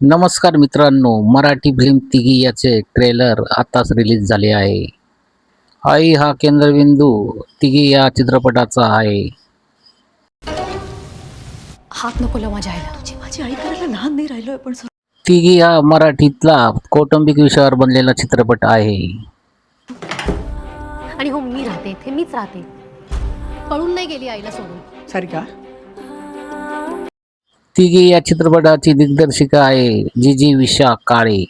नमस्कार मित्रांनो, मराठी फिल्म तिघी याचे ट्रेलर आताच रिलीज झाले आहे. आई हा केंद्रबिंदू तिघी या चित्रपटाचा आहे. हात नको लावू माझ्या आईला. तुझी माझी आई करायला लहान नाही राहिलोय पण तिघी हा मराठीतला कौटुंबिक विषयावर बनलेला चित्रपट आहे. आणि हो मी राहते इथे, मीच राहते. पळून नाही गेली आईला सोडून. सारिका तिघी या चित्रपटाची दिग्दर्शिका आहे जीजी विशाख काळे.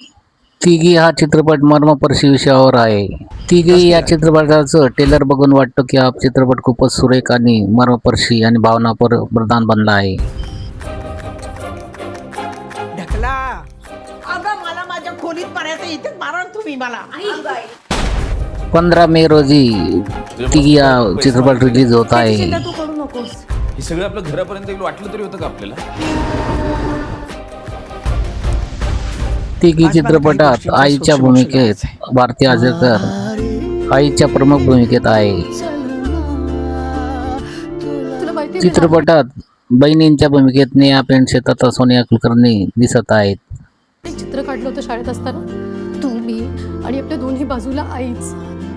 तिघी हा चित्रपट मर्मस्पर्शी विषयावर आहे. तिघी या चित्रपटाचं ट्रेलर बघून वाटतं की हा चित्रपट खूपच सुरेख आणि मर्मस्पर्शी आणि भावनाप्रधान बनला आहे. ढकला. अगं मला माझ्या खोलीत पाण्याचं इथे मारा तुम्ही मला. 15 मे रोजी तिघी हा चित्रपट रिलीज होत आहे. चिंता तू करू नकोस. हे सगळं आपल्या घरापर्यंत येईल वाटलं तरी होतं का आपल्याला? तिघी चित्रपटात आईच्या भूमिकेत भारती आजकर आईच्या प्रमुख भूमिकेत आहे. तुला माहिती चित्रपटात बहिणींच्या भूमिकेत नेहा पेंडसे तथा सोनिया कुलकर्णी दिसत आहेत. चित्र काढलं होतं शाळेत असताना. तू मी आणि आपल्या दोन्ही बाजूला आईच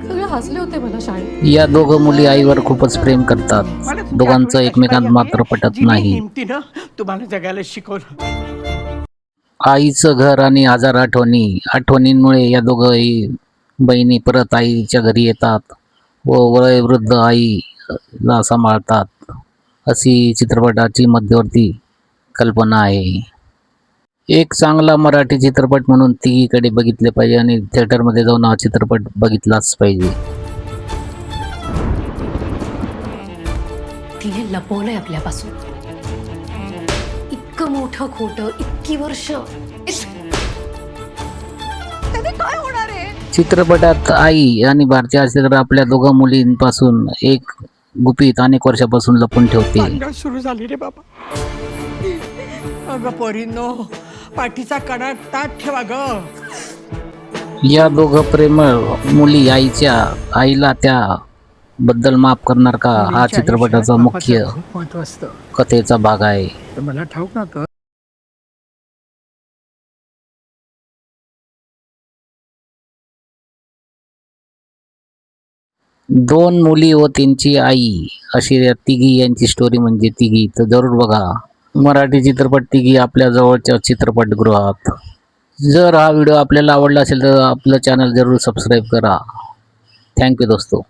सगळे हसले होते मला शाळेत. या दोघं मुली आईवर खूपच प्रेम करतात. दोघांचं एकमेकांत मात्र पटत नाही. हिमतीनं तुम्हाला जगायला शिकवलं. आईचं घर आणि हजार आठवणींमुळे या दोघंही बहिणी परत आईच्या घरी येतात व वयोवृद्ध आईला सांभाळतात. अशी चित्रपटाची मध्यवर्ती कल्पना आहे. एक चांगला मराठी चित्रपट म्हणून तिघीकडे बघितले पाहिजे आणि थिएटरमध्ये जाऊन हा चित्रपट बघितलाच पाहिजे. तिने लपवलंय आपल्यापासून इतकं मोठं खोटं, इतकी वर्ष. त्याने काय होणार आहे? चित्रपटात आई आणि भारती आजकर आपल्या दोघा मुलींपासून एक गुपित अनेक वर्षापासून लपून ठेवते. भांडण सुरू झाली रे बाबा. अगं पोरींनो, पाठीचा कडा ताट ठेवा ग. या दोघं प्रेमळ मुली आईला त्या बद्दल माफ करणार का, हा चित्रपटाचा मुख्य खूप महत्व असतं. कथेचा भाग आहे. तर मला ठाऊक नव्हतं. दोन मुली व त्यांची आई अशी या तिघी यांची स्टोरी म्हणजे तिघी. तर जरूर बघा मराठी चित्रपट तिघी आपल्या जवळच्या चित्रपटगृहात. जर हा व्हिडिओ आपल्याला आवडला असेल तर आपलं चॅनल जरूर सबस्क्राईब करा. थँक्यू दोस्तों.